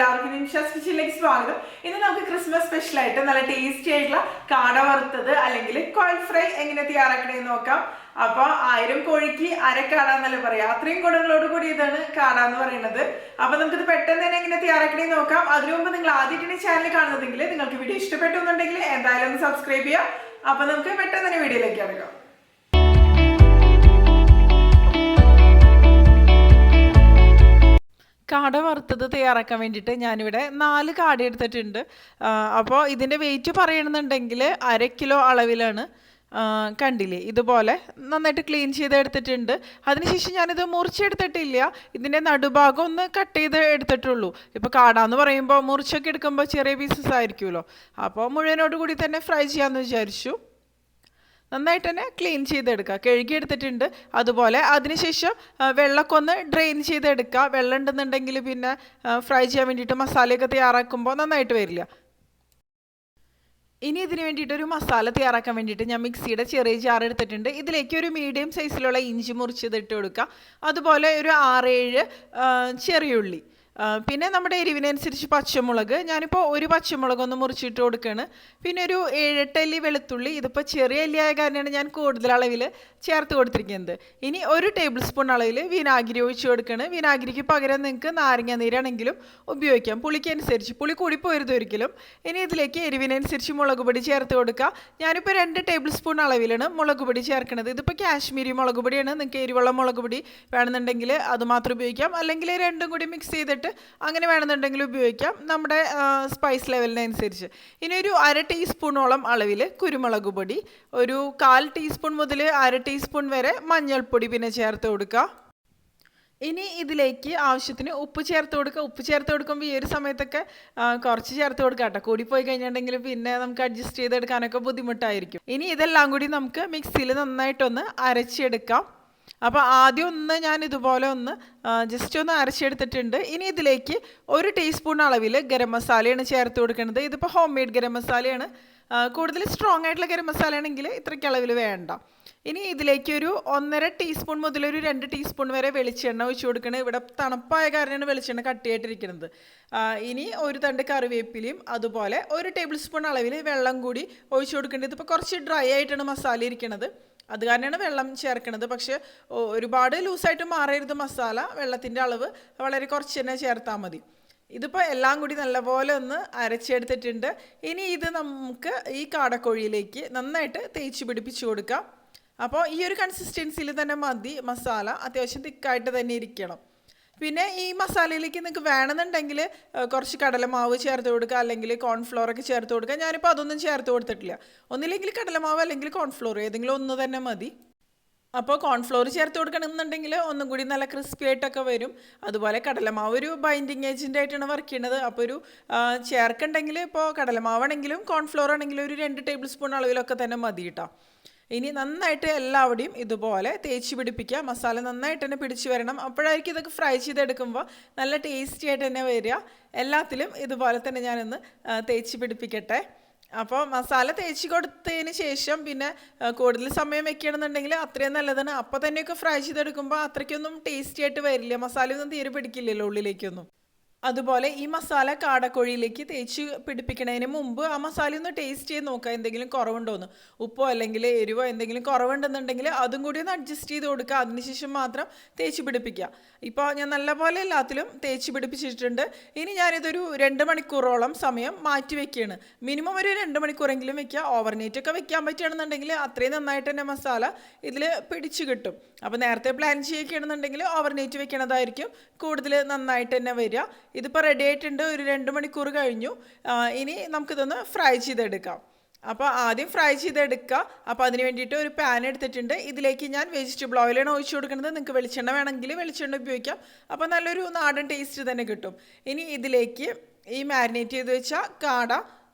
എല്ലാവർക്കും നിമിഷാസ് കിച്ചണിലേക്ക് സ്വാഗതം. ഇന്ന് നമുക്ക് ക്രിസ്മസ് സ്പെഷ്യൽ ആയിട്ട് നല്ല ടേസ്റ്റി ആയിട്ടുള്ള കാട വറുത്തത് അല്ലെങ്കിൽ കോൾ ഫ്രൈ എങ്ങനെ തയ്യാറാക്കണമെന്ന് നോക്കാം. അപ്പൊ 1000 കോഴിക്ക് അരക്കാട എന്നല്ല പറയാ, അത്രയും ഗുണങ്ങളോട് കൂടി ഇതാണ് കാട എന്ന് പറയുന്നത്. അപ്പൊ നമുക്കിത് പെട്ടെന്ന് തന്നെ എങ്ങനെ തയ്യാറാക്കണമെന്ന് നോക്കാം. അതിനു മുമ്പ് നിങ്ങൾ ആദ്യമായിട്ടാണ് ഈ ചാനൽ കാണുന്നതെങ്കിൽ നിങ്ങൾക്ക് വീഡിയോ ഇഷ്ടപ്പെട്ടുന്നുണ്ടെങ്കിൽ എന്തായാലും ഒന്ന് സബ്സ്ക്രൈബ് ചെയ്യാം. അപ്പൊ നമുക്ക് പെട്ടെന്ന് തന്നെ വീഡിയോയിലേക്ക് കിടക്കാം. കാട വറുത്തത് തയ്യാറാക്കാൻ വേണ്ടിയിട്ട് ഞാനിവിടെ 4 കാട എടുത്തിട്ടുണ്ട്. അപ്പോൾ ഇതിൻ്റെ വെയിറ്റ് പറയണമെന്നുണ്ടെങ്കിൽ 1/2 കിലോ അളവിലാണ്. കണ്ടില്ലേ, ഇതുപോലെ നന്നായിട്ട് ക്ലീൻ ചെയ്ത് എടുത്തിട്ടുണ്ട്. അതിനുശേഷം ഞാനിത് മുറിച്ചെടുത്തിട്ടില്ല, ഇതിൻ്റെ നടുഭാഗം ഒന്ന് കട്ട് ചെയ്ത് എടുത്തിട്ടുള്ളൂ. ഇപ്പോൾ കാടാന്ന് പറയുമ്പോൾ മുറിച്ചൊക്കെ എടുക്കുമ്പോൾ ചെറിയ പീസസ് ആയിരിക്കുമല്ലോ, അപ്പോൾ മുഴുവനോട് കൂടി തന്നെ ഫ്രൈ ചെയ്യാമെന്ന് വിചാരിച്ചു. നന്നായിട്ട് തന്നെ ക്ലീൻ ചെയ്തെടുക്കുക, കഴുകിയെടുത്തിട്ടുണ്ട്. അതുപോലെ അതിനുശേഷം വെള്ളമൊക്കെ ഒന്ന് ഡ്രെയിൻ ചെയ്തെടുക്കുക. വെള്ളം ഉണ്ടെന്നുണ്ടെങ്കിൽ പിന്നെ ഫ്രൈ ചെയ്യാൻ വേണ്ടിയിട്ട് മസാലയൊക്കെ തയ്യാറാക്കുമ്പോൾ നന്നായിട്ട് വരില്ല. ഇനി ഇതിന് വേണ്ടിയിട്ട് ഒരു മസാല തയ്യാറാക്കാൻ വേണ്ടിയിട്ട് ഞാൻ മിക്സിയുടെ ചെറിയ ജാർ എടുത്തിട്ടുണ്ട്. ഇതിലേക്ക് ഒരു മീഡിയം സൈസിലുള്ള ഇഞ്ചി മുറിച്ചത് ഇട്ട് കൊടുക്കുക. അതുപോലെ ഒരു 6-7 ചെറിയുള്ളി, പിന്നെ നമ്മുടെ എരിവിനനുസരിച്ച് പച്ചമുളക്. ഞാനിപ്പോൾ ഒരു പച്ചമുളകൊന്ന് മുറിച്ചിട്ട് കൊടുക്കുകയാണ്. പിന്നെ ഒരു 7-8 അല്ലി വെളുത്തുള്ളി. ഇതിപ്പോൾ ചെറിയ അല്ലിയായ കാരണമാണ് ഞാൻ കൂടുതൽ അളവിൽ ചേർത്ത് കൊടുത്തിരിക്കുന്നത്. ഇനി 1 ടേബിൾ സ്പൂൺ അളവിൽ വിനാഗിരി ഒഴിച്ച് കൊടുക്കുകയാണ്. വിനാഗിരിക്ക് പകരം നിങ്ങൾക്ക് നാരങ്ങ നീരാണെങ്കിലും ഉപയോഗിക്കാം, പുളിക്കനുസരിച്ച്. പുളി കൂടിപ്പോരുത് ഒരിക്കലും. ഇനി ഇതിലേക്ക് എരിവിനനുസരിച്ച് മുളക് പൊടി ചേർത്ത് കൊടുക്കുക. ഞാനിപ്പോൾ 2 ടേബിൾ സ്പൂൺ അളവിലാണ് മുളക് പൊടി ചേർക്കുന്നത്. ഇതിപ്പോൾ കാശ്മീരി മുളക് പൊടിയാണ്. നിങ്ങൾക്ക് എരിവുള്ള മുളക് പൊടി വേണമെന്നുണ്ടെങ്കിൽ അത് മാത്രം ഉപയോഗിക്കാം, അല്ലെങ്കിൽ രണ്ടും കൂടി മിക്സ് ചെയ്തിട്ട് അങ്ങനെ വേണമെന്നുണ്ടെങ്കിൽ ഉപയോഗിക്കാം, നമ്മുടെ സ്പൈസ് ലെവലിനനുസരിച്ച്. ഇനി ഒരു 1/2 ടീസ്പൂണോളം അളവിൽ കുരുമുളക് പൊടി, ഒരു 1/4 ടീസ്പൂൺ മുതൽ 1/2 ടീസ്പൂൺ വരെ മഞ്ഞൾപ്പൊടി പിന്നെ ചേർത്ത് കൊടുക്കുക. ഇനി ഇതിലേക്ക് ആവശ്യത്തിന് ഉപ്പ് ചേർത്ത് കൊടുക്കുക. ഉപ്പ് ചേർത്ത് കൊടുക്കുമ്പോൾ ഈ ഒരു സമയത്തൊക്കെ കുറച്ച് ചേർത്ത് കൊടുക്കുക കേട്ടോ. കൂടിപ്പോയി കഴിഞ്ഞിട്ടുണ്ടെങ്കിൽ പിന്നെ നമുക്ക് അഡ്ജസ്റ്റ് ചെയ്തെടുക്കാനൊക്കെ ബുദ്ധിമുട്ടായിരിക്കും. ഇനി ഇതെല്ലാം കൂടി നമുക്ക് മിക്സിയിൽ നന്നായിട്ടൊന്ന് അരച്ചെടുക്കാം. അപ്പോൾ ആദ്യം ഒന്ന് ഞാൻ ഇതുപോലെ ഒന്ന് ജസ്റ്റ് ഒന്ന് അരച്ചെടുത്തിട്ടുണ്ട്. ഇനി ഇതിലേക്ക് 1 ടീസ്പൂൺ അളവിൽ ഗരം മസാലയാണ് ചേർത്ത് കൊടുക്കുന്നത്. ഇതിപ്പോൾ ഹോം മെയ്ഡ് ഗരം മസാലയാണ്. കൂടുതൽ സ്ട്രോങ് ആയിട്ടുള്ള ഗരം മസാല ആണെങ്കിൽ ഇത്രയ്ക്ക് അളവിൽ വേണ്ട. ഇനി ഇതിലേക്ക് ഒരു 1.5 ടീസ്പൂൺ മുതൽ ഒരു 2 ടീസ്പൂൺ വരെ വെളിച്ചെണ്ണ ഒഴിച്ച് കൊടുക്കണം. ഇവിടെ തണുപ്പായ കാരണമാണ് വെളിച്ചെണ്ണ കട്ടിയായിട്ടിരിക്കുന്നത്. ഇനി ഒരു തണ്ട് കറിവേപ്പിലയും അതുപോലെ 1 ടേബിൾ സ്പൂൺ അളവിൽ വെള്ളം കൂടി ഒഴിച്ച് കൊടുക്കേണ്ടത്. ഇതിപ്പോൾ കുറച്ച് ഡ്രൈ ആയിട്ടാണ് മസാല ഇരിക്കുന്നത്, അത് കാരണമാണ് വെള്ളം ചേർക്കുന്നത്. പക്ഷേ ഒരുപാട് ലൂസായിട്ട് മാറരുത് മസാല, വെള്ളത്തിൻ്റെ അളവ് വളരെ കുറച്ച് തന്നെ ചേർത്താൽ മതി. ഇതിപ്പോൾ എല്ലാം കൂടി നല്ലപോലെ ഒന്ന് അരച്ചെടുത്തിട്ടുണ്ട്. ഇനി ഇത് നമുക്ക് ഈ കാടക്കോഴിയിലേക്ക് നന്നായിട്ട് തേച്ച് പിടിപ്പിച്ച് കൊടുക്കാം. അപ്പോൾ ഈ ഒരു കൺസിസ്റ്റൻസിയിൽ തന്നെ മതി മസാല, അത്യാവശ്യം തിക്കായിട്ട് തന്നെ ഇരിക്കണം. പിന്നെ ഈ മസാലയിലേക്ക് നിങ്ങൾക്ക് വേണമെന്നുണ്ടെങ്കിൽ കുറച്ച് കടലമാവ് ചേർത്ത് കൊടുക്കുക, അല്ലെങ്കിൽ കോൺഫ്ലോറൊക്കെ ചേർത്ത് കൊടുക്കുക. ഞാനിപ്പോൾ അതൊന്നും ചേർത്ത് കൊടുത്തിട്ടില്ല. ഒന്നില്ലെങ്കിൽ കടലമാവ് അല്ലെങ്കിൽ കോൺഫ്ലോർ, ഏതെങ്കിലും ഒന്ന് തന്നെ മതി. അപ്പോൾ കോൺഫ്ലോർ ചേർത്ത് കൊടുക്കണമെന്നുണ്ടെങ്കിൽ ഒന്നും കൂടി നല്ല ക്രിസ്പി ആയിട്ടൊക്കെ വരും. അതുപോലെ കടലമാവ് ഒരു ബൈൻഡിങ് ഏജൻ്റ് ആയിട്ടാണ് വർക്ക് ചെയ്യുന്നത്. അപ്പോൾ ഒരു ചേർക്കുന്നുണ്ടെങ്കിൽ ഇപ്പോൾ കടലമാവാണെങ്കിലും കോൺഫ്ലോർ ആണെങ്കിലും ഒരു 2 ടേബിൾ സ്പൂൺ അളവിലൊക്കെ തന്നെ മതി കേട്ടോ. ഇനി നന്നായിട്ട് എല്ലാവിടെയും ഇതുപോലെ തേച്ച് പിടിപ്പിക്കുക. മസാല നന്നായിട്ട് തന്നെ പിടിച്ച് വരണം. അപ്പോഴായിരിക്കും ഇതൊക്കെ ഫ്രൈ ചെയ്തെടുക്കുമ്പോൾ നല്ല ടേസ്റ്റി ആയിട്ട് തന്നെ വരിക. എല്ലാത്തിലും ഇതുപോലെ തന്നെ ഞാനൊന്ന് തേച്ച് പിടിപ്പിക്കട്ടെ. അപ്പോൾ മസാല തേച്ച് കൊടുത്തതിന് ശേഷം പിന്നെ കൂടുതൽ സമയം വെക്കുകയാണെന്നുണ്ടെങ്കിൽ അത്രയും നല്ലതാണ്. അപ്പോൾ തന്നെയൊക്കെ ഫ്രൈ ചെയ്തെടുക്കുമ്പോൾ അത്രയ്ക്കൊന്നും ടേസ്റ്റി ആയിട്ട് വരില്ല, മസാലയൊന്നും തീരെ പിടിക്കില്ലല്ലോ ഉള്ളിലേക്കൊന്നും. അതുപോലെ ഈ മസാല കാടക്കോഴിയിലേക്ക് തേച്ച് പിടിപ്പിക്കുന്നതിന് മുമ്പ് ആ മസാല ഒന്ന് ടേസ്റ്റ് ചെയ്ത് നോക്കുക, എന്തെങ്കിലും കുറവുണ്ടോയെന്ന്. ഉപ്പോ അല്ലെങ്കിൽ എരിവോ എന്തെങ്കിലും കുറവുണ്ടെന്നുണ്ടെങ്കിൽ അതും കൂടി ഒന്ന് അഡ്ജസ്റ്റ് ചെയ്ത് കൊടുക്കുക. അതിനുശേഷം മാത്രം തേച്ച് പിടിപ്പിക്കുക. ഇപ്പോൾ ഞാൻ നല്ലപോലെ എല്ലാത്തിലും തേച്ച് പിടിപ്പിച്ചിട്ടുണ്ട്. ഇനി ഞാനിതൊരു 2 മണിക്കൂറോളം സമയം മാറ്റി വെക്കുകയാണ്. മിനിമം ഒരു 2 മണിക്കൂറെങ്കിലും വെക്കുക. ഓവർനൈറ്റ് ഒക്കെ വെക്കാൻ പറ്റുകയാണെന്നുണ്ടെങ്കിൽ അത്രയും നന്നായിട്ട് തന്നെ മസാല ഇതിൽ പിടിച്ച് കിട്ടും. അപ്പോൾ നേരത്തെ പ്ലാൻ ചെയ്യുകയാണെന്നുണ്ടെങ്കിൽ ഓവർനൈറ്റ് വെക്കണതായിരിക്കും കൂടുതൽ നന്നായിട്ട് തന്നെ വരിക. ഇതിപ്പോൾ റെഡി ആയിട്ടുണ്ട്, ഒരു 2 മണിക്കൂർ കഴിഞ്ഞു. ഇനി നമുക്കിതൊന്ന് ഫ്രൈ ചെയ്തെടുക്കാം. അപ്പോൾ ആദ്യം ഫ്രൈ ചെയ്തെടുക്കുക. അപ്പോൾ അതിന് വേണ്ടിയിട്ട് ഒരു പാൻ എടുത്തിട്ടുണ്ട്. ഇതിലേക്ക് ഞാൻ വെജിറ്റബിൾ ഓയിലാണ് ഒഴിച്ച് കൊടുക്കുന്നത്. നിങ്ങൾക്ക് വെളിച്ചെണ്ണ വേണമെങ്കിൽ വെളിച്ചെണ്ണ ഉപയോഗിക്കാം. അപ്പോൾ നല്ലൊരു നാടൻ ടേസ്റ്റ് തന്നെ കിട്ടും. ഇനി ഇതിലേക്ക് ഈ മാരിനേറ്റ് ചെയ്ത് വെച്ച കാട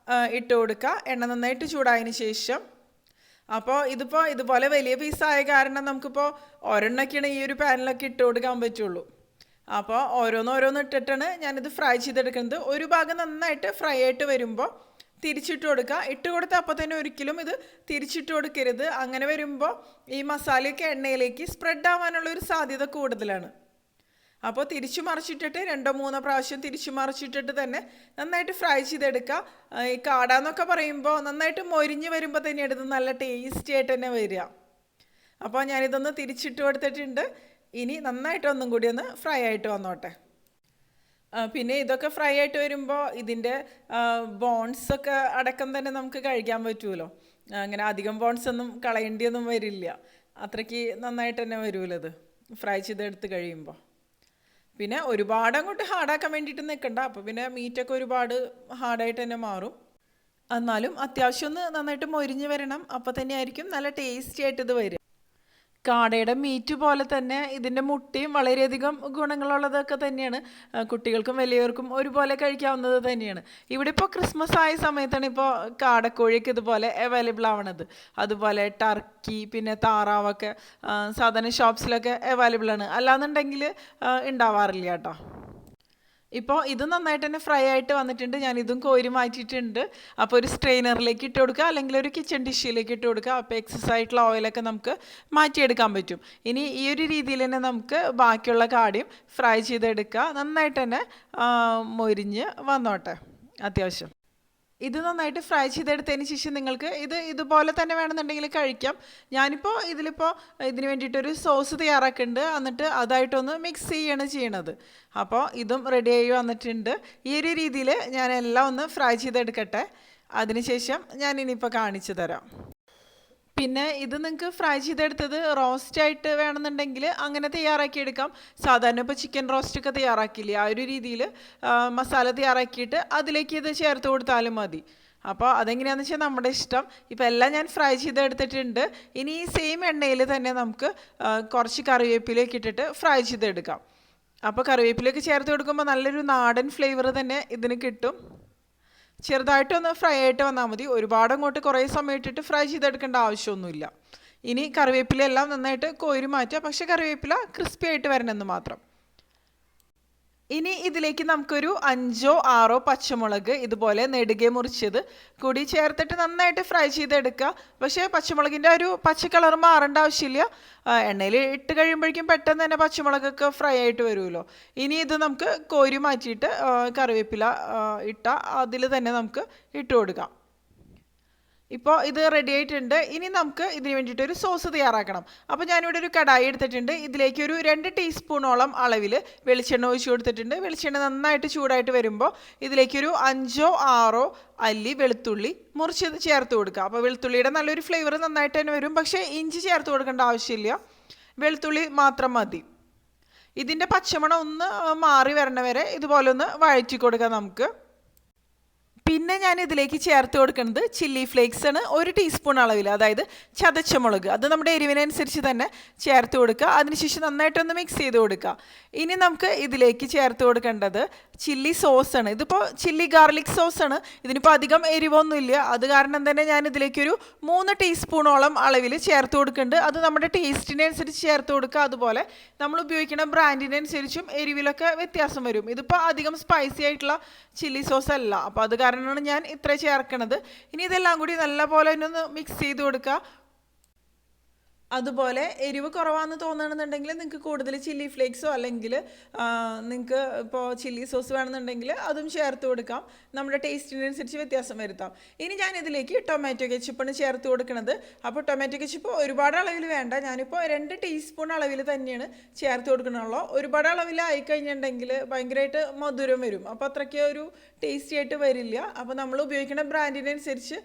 ഇട്ട് കൊടുക്കുക. എണ്ണ നന്നായിട്ട് ചൂടായതിന് ശേഷം. അപ്പോൾ ഇതിപ്പോൾ ഇതുപോലെ വലിയ പീസായ കാരണം നമുക്കിപ്പോൾ ഒരെണ്ണൊക്കെയാണ് ഈ ഒരു പാനിലൊക്കെ ഇട്ട് കൊടുക്കാൻ പറ്റുള്ളൂ. അപ്പോൾ ഓരോന്നോരോന്ന് ഇട്ടിട്ടാണ് ഞാനിത് ഫ്രൈ ചെയ്തെടുക്കുന്നത്. ഒരു ഭാഗം നന്നായിട്ട് ഫ്രൈ ആയിട്ട് വരുമ്പോൾ തിരിച്ചിട്ട് കൊടുക്കുക. ഇട്ട് കൊടുത്ത അപ്പോൾ തന്നെ ഒരിക്കലും ഇത് തിരിച്ചിട്ട് കൊടുക്കരുത്. അങ്ങനെ വരുമ്പോൾ ഈ മസാലയൊക്കെ എണ്ണയിലേക്ക് സ്പ്രെഡ് ആവാനുള്ളൊരു സാധ്യത കൂടുതലാണ്. അപ്പോൾ തിരിച്ചു മറിച്ചിട്ടിട്ട് 2-3 പ്രാവശ്യം തിരിച്ചു മറിച്ചിട്ടിട്ട് തന്നെ നന്നായിട്ട് ഫ്രൈ ചെയ്തെടുക്കുക. ഈ കാട എന്നൊക്കെ പറയുമ്പോൾ നന്നായിട്ട് മൊരിഞ്ഞ് വരുമ്പോൾ തന്നെയാണ് ഇത് നല്ല ടേസ്റ്റി ആയിട്ട് തന്നെ വരിക. അപ്പോൾ ഞാനിതൊന്ന് തിരിച്ചിട്ട് കൊടുത്തിട്ടുണ്ട്. ഇനി നന്നായിട്ടൊന്നും കൂടി ഒന്ന് ഫ്രൈ ആയിട്ട് വന്നോട്ടെ. പിന്നെ ഇതൊക്കെ ഫ്രൈ ആയിട്ട് വരുമ്പോൾ ഇതിൻ്റെ ബോൺസൊക്കെ അടക്കം തന്നെ നമുക്ക് കഴിക്കാൻ പറ്റുമല്ലോ. അങ്ങനെ അധികം ബോൺസൊന്നും കളയേണ്ടിയൊന്നും വരില്ല. അത്രയ്ക്ക് നന്നായിട്ട് തന്നെ വരുമല്ലോ ഇത് ഫ്രൈ ചെയ്തെടുത്ത് കഴിയുമ്പോൾ. പിന്നെ ഒരുപാട് അങ്ങോട്ട് ഹാർഡാക്കാൻ വേണ്ടിയിട്ട് നിൽക്കണ്ട. അപ്പോൾ പിന്നെ മീറ്റൊക്കെ ഒരുപാട് ഹാർഡായിട്ട് തന്നെ മാറും. എന്നാലും അത്യാവശ്യം ഒന്ന് നന്നായിട്ട് മൊരിഞ്ഞ് വരണം. അപ്പോൾ തന്നെ ആയിരിക്കും നല്ല ടേസ്റ്റി ആയിട്ട് ഇത് വരും. കാടയുടെ മീറ്റ് പോലെ തന്നെ ഇതിൻ്റെ മുട്ടയും വളരെയധികം ഗുണങ്ങളുള്ളതൊക്കെ തന്നെയാണ്. കുട്ടികൾക്കും വലിയവർക്കും ഒരുപോലെ കഴിക്കാവുന്നത് തന്നെയാണ്. ഇവിടെ ഇപ്പോൾ ക്രിസ്മസ് ആയ സമയത്താണ് ഇപ്പോൾ കാടക്കോഴിയൊക്കെ ഇതുപോലെ അവൈലബിൾ ആവണത്. അതുപോലെ ടർക്കി പിന്നെ താറാവൊക്കെ സാധാരണ ഷോപ്സിലൊക്കെ അവൈലബിൾ ആണ്. അല്ലാന്നുണ്ടെങ്കിൽ ഉണ്ടാവാറില്ല കേട്ടോ. ഇപ്പോൾ ഇത് നന്നായിട്ട് തന്നെ ഫ്രൈ ആയിട്ട് വന്നിട്ടുണ്ട്. ഞാനിതും കോരി മാറ്റിയിട്ടുണ്ട്. അപ്പോൾ ഒരു സ്ട്രെയിനറിലേക്ക് ഇട്ട് കൊടുക്കുക, അല്ലെങ്കിൽ ഒരു കിച്ചൺ ഡിഷിലേക്ക് ഇട്ട് കൊടുക്കുക. അപ്പോൾ എക്സസ് ആയിട്ടുള്ള ഓയിലൊക്കെ നമുക്ക് മാറ്റിയെടുക്കാൻ പറ്റും. ഇനി ഈ ഒരു രീതിയിൽ തന്നെ നമുക്ക് ബാക്കിയുള്ള കാടിയും ഫ്രൈ ചെയ്തെടുക്കുക. നന്നായിട്ട് തന്നെ മൊരിഞ്ഞ് വന്നോട്ടെ. അത്യാവശ്യം ഇത് നന്നായിട്ട് ഫ്രൈ ചെയ്തെടുത്തതിന് ശേഷം നിങ്ങൾക്ക് ഇത് ഇതുപോലെ തന്നെ വേണമെന്നുണ്ടെങ്കിൽ കഴിക്കാം. ഞാനിപ്പോൾ ഇതിന് വേണ്ടിയിട്ടൊരു സോസ് തയ്യാറാക്കുന്നുണ്ട്. എന്നിട്ട് അതായിട്ടൊന്ന് മിക്സ് ചെയ്യണത്. അപ്പോൾ ഇതും റെഡി ആയി വന്നിട്ടുണ്ട്. ഈ ഒരു രീതിയിൽ ഞാനെല്ലാം ഒന്ന് ഫ്രൈ ചെയ്തെടുക്കട്ടെ. അതിനുശേഷം ഞാനിനിയിപ്പോൾ കാണിച്ചു തരാം. പിന്നെ ഇത് നിങ്ങൾക്ക് ഫ്രൈ ചെയ്തെടുത്തത് റോസ്റ്റായിട്ട് വേണമെന്നുണ്ടെങ്കിൽ അങ്ങനെ തയ്യാറാക്കിയെടുക്കാം. സാധാരണ ഇപ്പോൾ ചിക്കൻ റോസ്റ്റൊക്കെ തയ്യാറാക്കില്ലേ, ആ ഒരു രീതിയിൽ മസാല തയ്യാറാക്കിയിട്ട് അതിലേക്ക് ഇത് ചേർത്ത് കൊടുത്താലും മതി. അപ്പോൾ അതെങ്ങനെയാണെന്ന് വെച്ചാൽ നമ്മുടെ ഇഷ്ടം. ഇപ്പോൾ എല്ലാം ഞാൻ ഫ്രൈ ചെയ്തെടുത്തിട്ടുണ്ട്. ഇനി ഈ സെയിം എണ്ണയിൽ തന്നെ നമുക്ക് കുറച്ച് കറിവേപ്പിലേക്ക് ഇട്ടിട്ട് ഫ്രൈ ചെയ്തെടുക്കാം. അപ്പോൾ കറിവേപ്പിലേക്ക് ചേർത്ത് കൊടുക്കുമ്പോൾ നല്ലൊരു നാടൻ ഫ്ലേവർ തന്നെ ഇതിന് കിട്ടും. ചെറുതായിട്ടൊന്ന് ഫ്രൈ ആയിട്ട് വന്നാൽ മതി. ഒരുപാട് അങ്ങോട്ട് കുറേ സമയം ഇട്ടിട്ട് ഫ്രൈ ചെയ്തെടുക്കേണ്ട ആവശ്യമൊന്നുമില്ല. ഇനി കറിവേപ്പില എല്ലാം നന്നായിട്ട് കോരി മാറ്റുക. പക്ഷേ കറിവേപ്പില ക്രിസ്പി ആയിട്ട് വരണമെന്ന് മാത്രം. ഇനി ഇതിലേക്ക് നമുക്കൊരു 5-6 പച്ചമുളക് ഇതുപോലെ നെടുകെ മുറിച്ചത് കൂടി ചേർത്തിട്ട് നന്നായിട്ട് ഫ്രൈ ചെയ്തെടുക്കുക. പക്ഷേ പച്ചമുളകിൻ്റെ ഒരു പച്ച കളർ മാറേണ്ട ആവശ്യമില്ല. എണ്ണയിൽ ഇട്ട് കഴിയുമ്പോഴേക്കും പെട്ടെന്ന് തന്നെ പച്ചമുളകൊക്കെ ഫ്രൈ ആയിട്ട് വരുമല്ലോ. ഇനി ഇത് നമുക്ക് കോരി മാറ്റിയിട്ട് കറിവേപ്പില ഇട്ട അതിൽ തന്നെ നമുക്ക് ഇട്ട് കൊടുക്കാം. ഇപ്പോൾ ഇത് റെഡി ആയിട്ടുണ്ട്. ഇനി നമുക്ക് ഇതിന് വേണ്ടിയിട്ടൊരു സോസ് തയ്യാറാക്കണം. അപ്പോൾ ഞാനിവിടെ ഒരു കടായി എടുത്തിട്ടുണ്ട്. ഇതിലേക്ക് ഒരു 2 ടീസ്പൂണോളം അളവിൽ വെളിച്ചെണ്ണ ഒഴിച്ച് കൊടുത്തിട്ടുണ്ട്. വെളിച്ചെണ്ണ നന്നായിട്ട് ചൂടായിട്ട് വരുമ്പോൾ ഇതിലേക്കൊരു 5-6 അല്ലി വെളുത്തുള്ളി മുറിച്ചത് ചേർത്ത് കൊടുക്കുക. അപ്പോൾ വെളുത്തുള്ളിയുടെ നല്ലൊരു ഫ്ലേവർ നന്നായിട്ട് തന്നെ വരും. പക്ഷേ ഇഞ്ചി ചേർത്ത് കൊടുക്കേണ്ട ആവശ്യമില്ല, വെളുത്തുള്ളി മാത്രം മതി. ഇതിൻ്റെ പച്ചമണം ഒന്ന് മാറി വരണ വരെ ഇതുപോലെ ഒന്ന് വഴറ്റി കൊടുക്കാം നമുക്ക്. പിന്നെ ഞാൻ ഇതിലേക്ക് ചേർത്ത് കൊടുക്കുന്നത് ചില്ലി ഫ്ലേക്സ് ആണ്. 1 ടീസ്പൂൺ അളവിൽ, അതായത് ചതച്ച മുളക്, അത് നമ്മുടെ എരിവിനനുസരിച്ച് തന്നെ ചേർത്ത് കൊടുക്കുക. അതിനുശേഷം നന്നായിട്ടൊന്ന് മിക്സ് ചെയ്ത് കൊടുക്കുക. ഇനി നമുക്ക് ഇതിലേക്ക് ചേർത്ത് കൊടുക്കേണ്ടത് ചില്ലി സോസാണ്. ഇതിപ്പോൾ ചില്ലി ഗാർലിക് സോസാണ്. ഇതിനിപ്പോൾ അധികം എരിവൊന്നുമില്ല. അത് കാരണം തന്നെ ഞാൻ ഇതിലേക്കൊരു 3 ടീസ്പൂണോളം അളവിൽ ചേർത്ത് കൊടുക്കുന്നുണ്ട്. അത് നമ്മുടെ ടേസ്റ്റിനനുസരിച്ച് ചേർത്ത് കൊടുക്കുക. അതുപോലെ നമ്മൾ ഉപയോഗിക്കുന്ന ബ്രാൻഡിനനുസരിച്ചും എരിവിലൊക്കെ വ്യത്യാസം വരും. ഇതിപ്പോൾ അധികം സ്പൈസി ആയിട്ടുള്ള ചില്ലി സോസ് അല്ല. അപ്പോൾ അത് കാരണമാണ് ഞാൻ ഇത്ര ചേർക്കണത്. ഇനി ഇതെല്ലാം കൂടി നല്ലപോലെ ഒന്ന് മിക്സ് ചെയ്ത് കൊടുക്കുക. അതുപോലെ എരിവ് കുറവാണെന്ന് തോന്നുകയാണെന്നുണ്ടെങ്കിൽ നിങ്ങൾക്ക് കൂടുതൽ ചില്ലി ഫ്ലേക്സോ അല്ലെങ്കിൽ നിങ്ങൾക്ക് ഇപ്പോൾ ചില്ലി സോസ് വേണമെന്നുണ്ടെങ്കിൽ അതും ചേർത്ത് കൊടുക്കാം. നമ്മുടെ ടേസ്റ്റിനനുസരിച്ച് വ്യത്യാസം വരുത്താം. ഇനി ഞാനിതിലേക്ക് ടൊമാറ്റോ കെച്ചപ്പാണ് ചേർത്ത് കൊടുക്കുന്നത്. അപ്പോൾ ടൊമാറ്റോ കെച്ചപ്പ് ഒരുപാട് അളവിൽ വേണ്ട. ഞാനിപ്പോൾ 2 ടീസ്പൂൺ അളവിൽ തന്നെയാണ് ചേർത്ത് കൊടുക്കണുള്ളൂ. ഒരുപാട് അളവിലായി കഴിഞ്ഞിട്ടുണ്ടെങ്കിൽ ഭയങ്കരമായിട്ട് മധുരം വരും. അപ്പോൾ അത്രയ്ക്ക് ഒരു ടേസ്റ്റി ആയിട്ട് വരില്ല. അപ്പോൾ നമ്മൾ ഉപയോഗിക്കുന്ന ബ്രാൻഡിനനുസരിച്ച്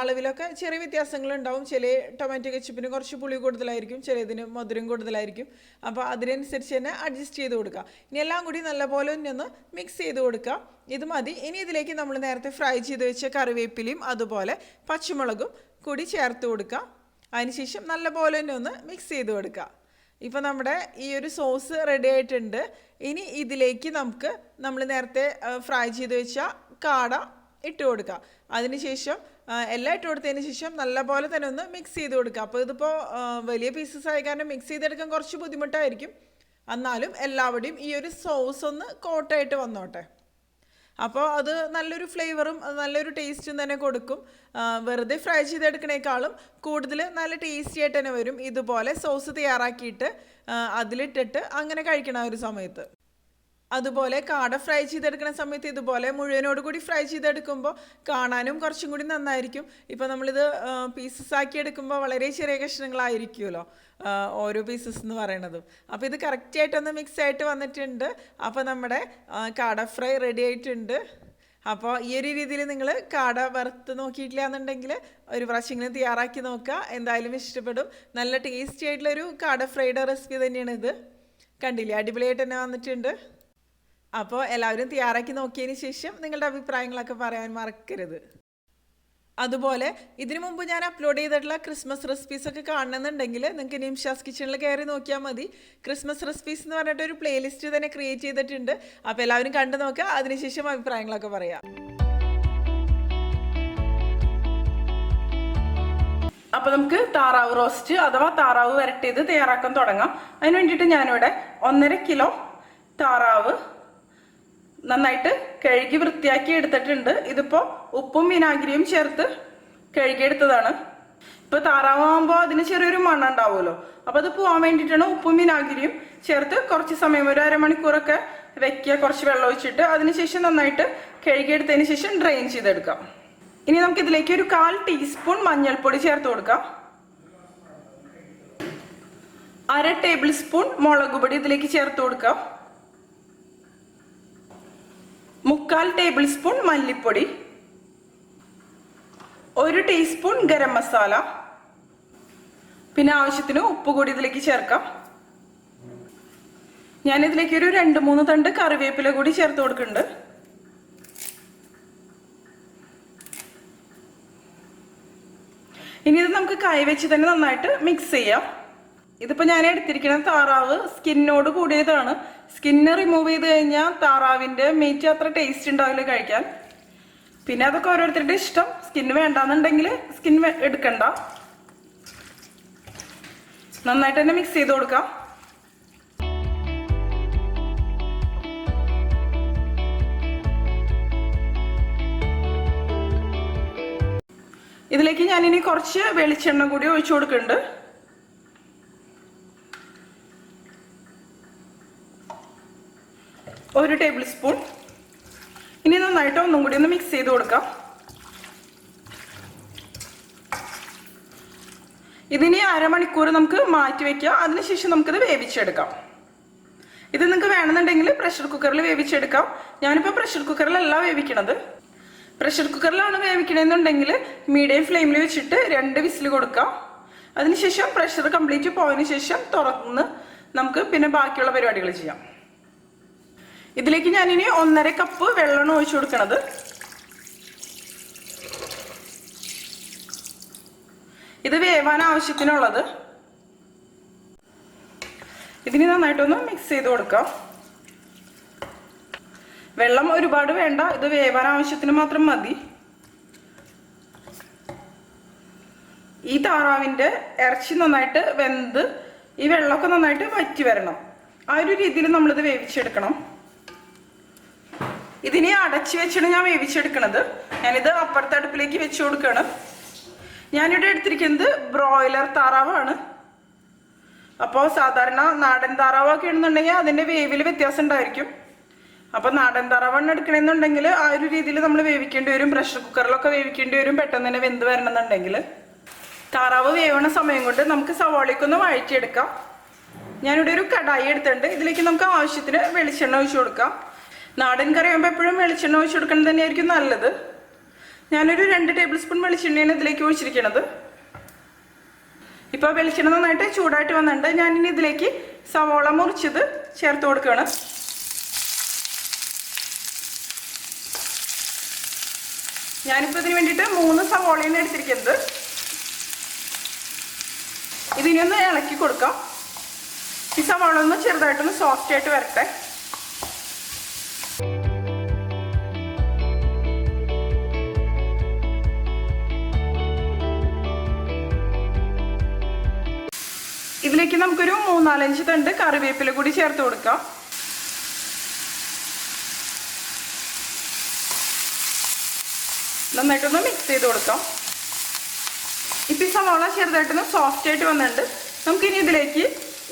അളവിലൊക്കെ ചെറിയ വ്യത്യാസങ്ങളുണ്ടാവും. ചില ടൊമാറ്റോ കെച്ചപ്പിന് കുറച്ച് പുളി കൂടുതലായിരിക്കും, ചിലതിന് മധുരം കൂടുതലായിരിക്കും. അപ്പോൾ അതിനനുസരിച്ച് തന്നെ അഡ്ജസ്റ്റ് ചെയ്ത് കൊടുക്കുക. ഇനി എല്ലാം കൂടി നല്ലപോലെ ഒന്ന് മിക്സ് ചെയ്ത് കൊടുക്കുക. ഇത് മതി. ഇനി ഇതിലേക്ക് നമ്മൾ നേരത്തെ ഫ്രൈ ചെയ്ത് വെച്ച കറിവേപ്പിലയും അതുപോലെ പച്ചമുളകും കൂടി ചേർത്ത് കൊടുക്കുക. അതിനുശേഷം നല്ലപോലെ തന്നെ ഒന്ന് മിക്സ് ചെയ്ത് കൊടുക്കുക. ഇപ്പോൾ നമ്മുടെ ഈ ഒരു സോസ് റെഡി ആയിട്ടുണ്ട്. ഇനി ഇതിലേക്ക് നമുക്ക് നമ്മൾ നേരത്തെ ഫ്രൈ ചെയ്ത് വെച്ച കാട ഇട്ട് കൊടുക്കുക. അതിനുശേഷം എല്ലാം ഇട്ട് കൊടുത്തതിന് ശേഷം നല്ലപോലെ തന്നെ ഒന്ന് മിക്സ് ചെയ്ത് കൊടുക്കുക. അപ്പോൾ ഇതിപ്പോൾ വലിയ പീസസ് ആയ കാരണം മിക്സ് ചെയ്തെടുക്കാൻ കുറച്ച് ബുദ്ധിമുട്ടായിരിക്കും. എന്നാലും എല്ലാവരുടെയും ഈ ഒരു സോസ് ഒന്ന് കോട്ടായിട്ട് വന്നോട്ടെ. അപ്പോൾ അത് നല്ലൊരു ഫ്ലേവറും നല്ലൊരു ടേസ്റ്റും തന്നെ കൊടുക്കും. വെറുതെ ഫ്രൈ ചെയ്തെടുക്കണേക്കാളും കൂടുതൽ നല്ല ടേസ്റ്റി ആയിട്ട് തന്നെ വരും. ഇതുപോലെ സോസ് തയ്യാറാക്കിയിട്ട് അതിലിട്ടിട്ട് അങ്ങനെ കഴിക്കണം ഒരു സമയത്ത്. അതുപോലെ കാട ഫ്രൈ ചെയ്തെടുക്കുന്ന സമയത്ത് ഇതുപോലെ മുഴുവനോട് കൂടി ഫ്രൈ ചെയ്തെടുക്കുമ്പോൾ കാണാനും കുറച്ചും കൂടി നന്നായിരിക്കും. ഇപ്പോൾ നമ്മളിത് പീസസ് ആക്കി എടുക്കുമ്പോൾ വളരെ ചെറിയ കഷ്ണങ്ങളായിരിക്കുമല്ലോ ഓരോ പീസസ് എന്ന് പറയണതും. അപ്പോൾ ഇത് കറക്റ്റായിട്ടൊന്ന് മിക്സ് ആയിട്ട് വന്നിട്ടുണ്ട്. അപ്പോൾ നമ്മുടെ കാട ഫ്രൈ റെഡി ആയിട്ടുണ്ട്. അപ്പോൾ ഈ ഒരു രീതിയിൽ നിങ്ങൾ കാട വറുത്ത് നോക്കിയിട്ടില്ല എന്നുണ്ടെങ്കിൽ ഒരു പ്രാവശ്യമെങ്കിലും തയ്യാറാക്കി നോക്കുക. എന്തായാലും ഇഷ്ടപ്പെടും. നല്ല ടേസ്റ്റി ആയിട്ടുള്ളൊരു കാട ഫ്രൈയുടെ റെസിപ്പി തന്നെയാണ് ഇത്. കണ്ടില്ലേ, അടിപൊളിയായിട്ട് തന്നെ വന്നിട്ടുണ്ട്. അപ്പോൾ എല്ലാവരും തയ്യാറാക്കി നോക്കിയതിന് ശേഷം നിങ്ങളുടെ അഭിപ്രായങ്ങളൊക്കെ പറയാൻ മറക്കരുത്. അതുപോലെ ഇതിനു മുമ്പ് ഞാൻ അപ്ലോഡ് ചെയ്തിട്ടുള്ള ക്രിസ്മസ് റെസിപ്പീസൊക്കെ കാണണമെന്നുണ്ടെങ്കിൽ നിങ്ങൾക്ക് നിംഷാസ് കിച്ചണിൽ കയറി നോക്കിയാൽ മതി. ക്രിസ്മസ് റെസിപ്പീസ് എന്ന് പറഞ്ഞിട്ട് ഒരു പ്ലേലിസ്റ്റ് തന്നെ ക്രിയേറ്റ് ചെയ്തിട്ടുണ്ട്. അപ്പോൾ എല്ലാവരും കണ്ടു നോക്കുക, അതിനുശേഷം അഭിപ്രായങ്ങളൊക്കെ പറയാം. അപ്പോൾ നമുക്ക് താറാവ് റോസ്റ്റ് അഥവാ താറാവ് വരട്ടിയത് തയ്യാറാക്കാൻ തുടങ്ങാം. അതിന് വേണ്ടിയിട്ട് ഞാനിവിടെ 1.5 കിലോ താറാവ് നന്നായിട്ട് കഴുകി വൃത്തിയാക്കി എടുത്തിട്ടുണ്ട്. ഇതിപ്പോൾ ഉപ്പും വിനാഗിരിയും ചേർത്ത് കഴുകിയെടുത്തതാണ്. ഇപ്പോൾ താറാവാകുമ്പോൾ അതിന് ചെറിയൊരു മണം ഉണ്ടാവുമല്ലോ, അപ്പോൾ അത് പോകാൻ വേണ്ടിയിട്ടാണ് ഉപ്പും വിനാഗിരിയും ചേർത്ത് കുറച്ച് സമയം ഒരു അരമണിക്കൂറൊക്കെ വെക്കുക. കുറച്ച് വെള്ളം ഒഴിച്ചിട്ട് അതിനുശേഷം നന്നായിട്ട് കഴുകിയെടുത്തതിന് ശേഷം ഡ്രെയിൻ ചെയ്തെടുക്കാം. ഇനി നമുക്കിതിലേക്ക് ഒരു 1/4 ടീസ്പൂൺ മഞ്ഞൾപ്പൊടി ചേർത്ത് കൊടുക്കാം. 1/2 ടേബിൾ സ്പൂൺ മുളക് പൊടി ഇതിലേക്ക് ചേർത്ത് കൊടുക്കാം. 3/4 ടേബിൾ സ്പൂൺ മല്ലിപ്പൊടി, 1 ടീസ്പൂൺ ഗരം മസാല, പിന്നെ ആവശ്യത്തിന് ഉപ്പ് കൂടി ഇതിലേക്ക് ചേർക്കാം. ഞാനിതിലേക്ക് ഒരു 2-3 തണ്ട് കറിവേപ്പില കൂടി ചേർത്ത് കൊടുക്കുന്നുണ്ട്. ഇനി ഇത് നമുക്ക് കൈവച്ച് തന്നെ നന്നായിട്ട് മിക്സ് ചെയ്യാം. ഇതിപ്പോൾ ഞാൻ എടുത്തിരിക്കുന്ന താറാവ് സ്കിന്നോട് കൂടിയതാണ്. സ്കിന്ന് റിമൂവ് ചെയ്ത് കഴിഞ്ഞാൽ താറാവിൻ്റെ മീറ്റ് അത്ര ടേസ്റ്റ് ഉണ്ടാവില്ല കഴിക്കാൻ. പിന്നെ അതൊക്കെ ഓരോരുത്തരുടെ ഇഷ്ടം. സ്കിന്ന് വേണ്ടാന്നുണ്ടെങ്കിൽ സ്കിൻ എടുക്കണ്ട. നന്നായിട്ട് തന്നെ മിക്സ് ചെയ്ത് കൊടുക്കാം. ഇതിലേക്ക് ഞാനിനി കുറച്ച് വെളിച്ചെണ്ണ കൂടി ഒഴിച്ചു കൊടുക്കുന്നുണ്ട്. ഒരു ടേബിൾ സ്പൂൺ. ഇനി നന്നായിട്ട് ഒന്നും കൂടി ഒന്ന് മിക്സ് ചെയ്ത് കൊടുക്കാം. ഇതിനി അരമണിക്കൂർ നമുക്ക് മാറ്റി വയ്ക്കാം. അതിനുശേഷം നമുക്കിത് വേവിച്ചെടുക്കാം. ഇത് നിങ്ങൾക്ക് വേണമെന്നുണ്ടെങ്കിൽ പ്രഷർ കുക്കറിൽ വേവിച്ചെടുക്കാം. ഞാനിപ്പോൾ പ്രഷർ കുക്കറിലല്ല വേവിക്കണത്. പ്രഷർ കുക്കറിലാണ് വേവിക്കണമെന്നുണ്ടെങ്കിൽ മീഡിയം ഫ്ലെയിമിൽ വെച്ചിട്ട് 2 വിസിൽ കൊടുക്കാം. അതിനുശേഷം പ്രഷർ കംപ്ലീറ്റ് പോയതിനു ശേഷം തുറന്ന് നമുക്ക് പിന്നെ ബാക്കിയുള്ള പരിപാടികൾ ചെയ്യാം. ഇതിലേക്ക് ഞാനിനി 1.5 കപ്പ് വെള്ളമാണ് ഒഴിച്ചു കൊടുക്കണത്. ഇത് വേവാൻ ആവശ്യത്തിനുള്ളത്. ഇതിന് നന്നായിട്ടൊന്ന് മിക്സ് ചെയ്ത് കൊടുക്കാം. വെള്ളം ഒരുപാട് വേണ്ട, ഇത് വേവാൻ ആവശ്യത്തിന് മാത്രം മതി. ഈ താറാവിൻ്റെ ഇറച്ചി നന്നായിട്ട് വെന്ത് ഈ വെള്ളമൊക്കെ നന്നായിട്ട് വറ്റി വരണം. ആ ഒരു രീതിയിൽ നമ്മളിത് വേവിച്ചെടുക്കണം. ഇതിനെ അടച്ചു വെച്ചാണ് ഞാൻ വേവിച്ചെടുക്കണത്. ഞാനിത് അപ്പുറത്തെ അടുപ്പിലേക്ക് വെച്ച് കൊടുക്കണം. ഞാനിവിടെ എടുത്തിരിക്കുന്നത് ബ്രോയിലർ താറാവാണ്. അപ്പോൾ സാധാരണ നാടൻ താറാവൊക്കെ ആണെന്നുണ്ടെങ്കിൽ അതിൻ്റെ വേവിൽ വ്യത്യാസം ഉണ്ടായിരിക്കും. അപ്പോൾ നാടൻ താറാവാണ് എടുക്കണമെന്നുണ്ടെങ്കിൽ ആ ഒരു രീതിയിൽ നമ്മൾ വേവിക്കേണ്ടി വരും. പ്രഷർ കുക്കറിലൊക്കെ വേവിക്കേണ്ടി വരും പെട്ടെന്ന് തന്നെ വെന്ത് വരണമെന്നുണ്ടെങ്കിൽ. താറാവ് വേവണ സമയം കൊണ്ട് നമുക്ക് സവാളയ്ക്കൊന്ന് വഴറ്റിയെടുക്കാം. ഞാനിവിടെ ഒരു കടായി എടുത്തിട്ടുണ്ട്. ഇതിലേക്ക് നമുക്ക് ആവശ്യത്തിന് വെളിച്ചെണ്ണ ഒഴിച്ചു കൊടുക്കാം. നാടൻ കറി ആകുമ്പോൾ എപ്പോഴും വെളിച്ചെണ്ണ ഒഴിച്ചു കൊടുക്കുന്നത് തന്നെയായിരിക്കും നല്ലത്. ഞാനൊരു 2 ടേബിൾ സ്പൂൺ വെളിച്ചെണ്ണയാണ് ഇതിലേക്ക് ഒഴിച്ചിരിക്കുന്നത്. ഇപ്പോൾ വെളിച്ചെണ്ണ നന്നായിട്ട് ചൂടായിട്ട് വന്നിട്ടുണ്ട്. ഞാനിനി ഇതിലേക്ക് സവാള മുറിച്ചത് ചേർത്ത് കൊടുക്കുകയാണ്. ഞാനിപ്പോൾ ഇതിന് വേണ്ടിയിട്ട് 3 സവാളയാണ് എടുത്തിരിക്കുന്നത്. ഇതിനൊന്ന് ഇളക്കി കൊടുക്കാം. ഈ സവാള ഒന്ന് ചെറുതായിട്ടൊന്ന് സോഫ്റ്റ് ആയിട്ട് വരട്ടെ. ഇതിലേക്ക് നമുക്കൊരു 3-4 തണ്ട് കറിവേപ്പില കൂടി ചേർത്ത് കൊടുക്കാം. നന്നായിട്ടൊന്ന് മിക്സ് ചെയ്ത് കൊടുക്കാം. ഇപ്പം ഈ സവാള ചെറുതായിട്ടൊന്ന് സോഫ്റ്റ് ആയിട്ട് വന്നിട്ടുണ്ട്. നമുക്കിനി ഇതിലേക്ക്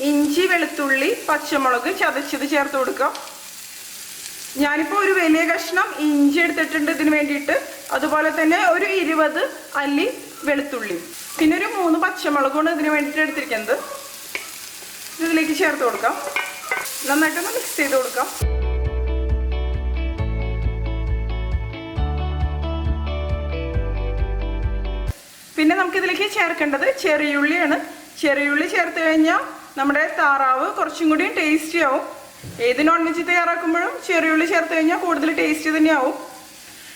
ഇഞ്ചി, വെളുത്തുള്ളി, പച്ചമുളക് ചതച്ചത് ചേർത്ത് കൊടുക്കാം. ഞാനിപ്പോൾ ഒരു വലിയ കഷ്ണം ഇഞ്ചി എടുത്തിട്ടുണ്ട് ഇതിന് വേണ്ടിയിട്ട്. അതുപോലെ തന്നെ ഒരു 20 അല്ലി വെളുത്തുള്ളി, പിന്നെ ഒരു 3 പച്ചമുളകാണ് ഇതിന് വേണ്ടിയിട്ട് എടുത്തിരിക്കുന്നത്. ഇതിലേക്ക് ചേർത്ത് കൊടുക്കാം. നന്നായിട്ടൊന്ന് മിക്സ് ചെയ്ത് കൊടുക്കാം. പിന്നെ നമുക്കിതിലേക്ക് ചേർക്കേണ്ടത് ചെറിയുള്ളിയാണ്. ചെറിയുള്ളി ചേർത്ത് കഴിഞ്ഞാൽ നമ്മുടെ താറാവ് കുറച്ചും കൂടി ടേസ്റ്റി ആവും. ഏത് നോൺ വെജ് തയ്യാറാക്കുമ്പോഴും ചെറിയുള്ളി ചേർത്ത് കഴിഞ്ഞാൽ കൂടുതൽ ടേസ്റ്റ് തന്നെയാവും.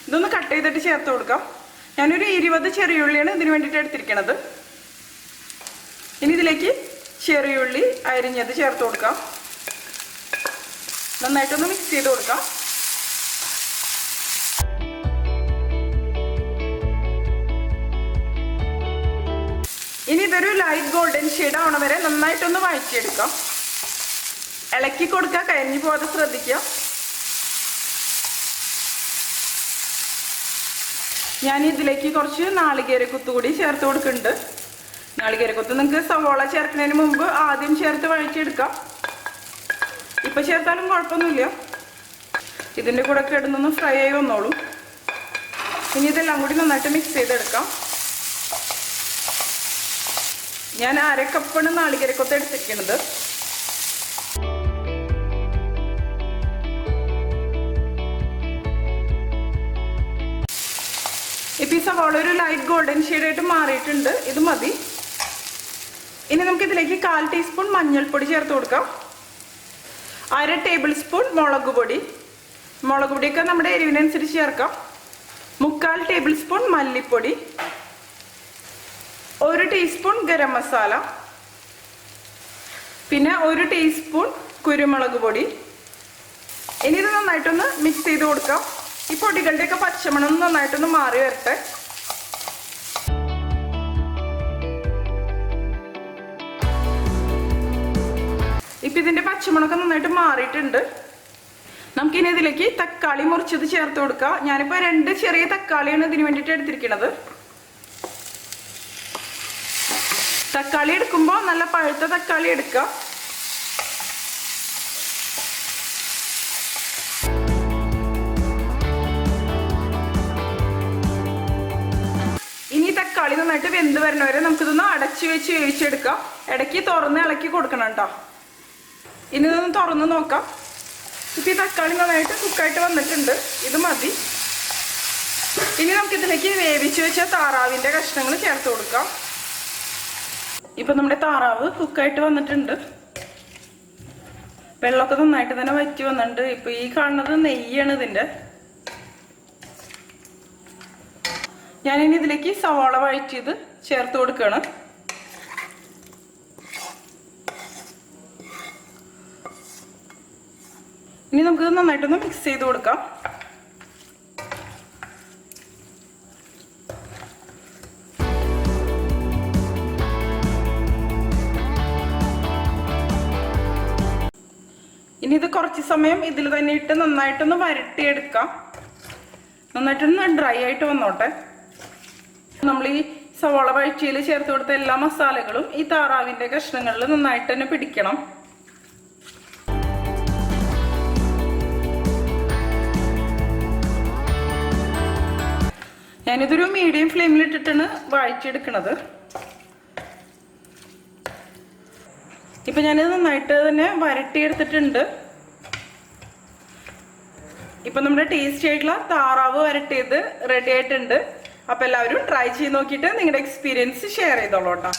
ഇതൊന്ന് കട്ട് ചെയ്തിട്ട് ചേർത്ത് കൊടുക്കാം. ഞാനൊരു 20 ചെറിയുള്ളിയാണ് ഇതിന് വേണ്ടിയിട്ട് എടുത്തിരിക്കുന്നത്. ഇനി ഇതിലേക്ക് ചെറിയുള്ളി അരിഞ്ഞത് ചേർത്ത് കൊടുക്കാം. നന്നായിട്ടൊന്ന് മിക്സ് ചെയ്ത് കൊടുക്കാം. ഇനി ഇതൊരു ലൈറ്റ് ഗോൾഡൻ ഷെയ്ഡ് ആവണ വരെ നന്നായിട്ടൊന്ന് വഴറ്റിയെടുക്കാം. ഇളക്കി കൊടുക്കുക, കരിഞ്ഞു പോകാതെ ശ്രദ്ധിക്കുക. ഞാൻ ഇതിലേക്ക് കുറച്ച് നാളികേരക്കൊത്ത് കൂടി ചേർത്ത് കൊടുക്കുന്നുണ്ട്. നാളികേരക്കൊത്ത് നിങ്ങൾക്ക് സവോള ചേർക്കുന്നതിന് മുമ്പ് ആദ്യം ചേർത്ത് വഴറ്റിയെടുക്കാം. ഇപ്പം ചേർത്താലും കുഴപ്പമൊന്നുമില്ല. ഇതിൻ്റെ കൂടെ കിടന്നൊന്ന് ഫ്രൈ ആയി വന്നോളൂ. ഇനി ഇതെല്ലാം കൂടി നന്നായിട്ട് മിക്സ് ചെയ്തെടുക്കാം. ഞാൻ 1/2 കപ്പാണ് നാളികേരക്കൊത്ത് എടുത്തിരിക്കുന്നത്. ഇപ്പം ഈ സവാള ഒരു ലൈറ്റ് ഗോൾഡൻ ഷെയ്ഡായിട്ട് മാറിയിട്ടുണ്ട്. ഇത് മതി. ഇനി നമുക്കിതിലേക്ക് 1/4 ടീസ്പൂൺ മഞ്ഞൾപ്പൊടി ചേർത്ത് കൊടുക്കാം. 1/2 ടേബിൾ സ്പൂൺ മുളക് പൊടി. മുളക് പൊടിയൊക്കെ നമ്മുടെ എരിവിനനുസരിച്ച് ചേർക്കാം. 3/4 ടേബിൾ സ്പൂൺ മല്ലിപ്പൊടി, 1 ടീസ്പൂൺ ഗരം മസാല, പിന്നെ 1 ടീസ്പൂൺ കുരുമുളക് പൊടി. ഇനി ഇത് നന്നായിട്ടൊന്ന് മിക്സ് ചെയ്ത് കൊടുക്കാം. ഈ പൊടികളുടെയൊക്കെ പച്ചമണം നന്നായിട്ടൊന്ന് മാറി വരട്ടെ. ഇപ്പം ഇതിൻ്റെ പച്ചമണമൊക്കെ നന്നായിട്ട് മാറിയിട്ടുണ്ട്. നമുക്കിനി ഇതിലേക്ക് തക്കാളി മുറിച്ചത് ചേർത്ത് കൊടുക്കാം. ഞാനിപ്പോൾ 2 ചെറിയ തക്കാളിയാണ് ഇതിന് വേണ്ടിയിട്ട് എടുത്തിരിക്കുന്നത്. തക്കാളി എടുക്കുമ്പോൾ നല്ല പഴുത്ത തക്കാളി എടുക്കുക. ഇനി തക്കാളി നന്നായിട്ട് വെന്ത് വരുന്ന വരെ നമുക്കിതൊന്ന് അടച്ചു വെച്ച് വേവിച്ചെടുക്കാം. ഇടയ്ക്ക് തുറന്ന് ഇളക്കി കൊടുക്കണം കേട്ടോ. ഇനി ഇതൊന്ന് തുറന്ന് നോക്കാം. ഇപ്പം ഈ തക്കാളി നന്നായിട്ട് കുക്കായിട്ട് വന്നിട്ടുണ്ട്. ഇത് മതി. ഇനി നമുക്കിതിലേക്ക് വേവിച്ച് വെച്ച താറാവിൻ്റെ കഷ്ണങ്ങൾ ചേർത്ത് കൊടുക്കാം. ഇപ്പം നമ്മുടെ താറാവ് കുക്കായിട്ട് വന്നിട്ടുണ്ട്. വെള്ളമൊക്കെ നന്നായിട്ട് തന്നെ വറ്റി വന്നിട്ടുണ്ട്. ഇപ്പം ഈ കാണുന്നത് നെയ്യാണ് ഇതിൻ്റെ. ഞാനിനി ഇതിലേക്ക് സവാള വഴറ്റിയത് ചേർത്ത് കൊടുക്കുകയാണ്. ഇനി നമുക്കിത് നന്നായിട്ടൊന്ന് മിക്സ് ചെയ്ത് കൊടുക്കാം. ഇനി ഇത് കുറച്ച് സമയം ഇതിൽ തന്നെ ഇട്ട് നന്നായിട്ടൊന്ന് വരട്ടിയെടുക്കാം. നന്നായിട്ടൊന്ന് ഡ്രൈ ആയിട്ട് വന്നോട്ടെ. നമ്മൾ ഈ സവാള വഴറ്റിയിൽ ചേർത്ത് കൊടുത്ത എല്ലാ മസാലകളും ഈ താറാവിൻ്റെ കഷ്ണങ്ങളിൽ നന്നായിട്ട് തന്നെ പിടിക്കണം. ഞാനിതൊരു മീഡിയം ഫ്ലെയിമിലിട്ടിട്ടാണ് വഴറ്റിയെടുക്കുന്നത്. ഇപ്പം ഞാനിത് നന്നായിട്ട് തന്നെ വരട്ടിയെടുത്തിട്ടുണ്ട്. ഇപ്പം നമ്മുടെ ടേസ്റ്റി ആയിട്ടുള്ള താറാവ് വരട്ടിയത് റെഡി ആയിട്ടുണ്ട്. അപ്പോൾ എല്ലാവരും ട്രൈ ചെയ്ത് നോക്കിയിട്ട് നിങ്ങളുടെ എക്സ്പീരിയൻസ് ഷെയർ ചെയ്തോളൂ കേട്ടോ.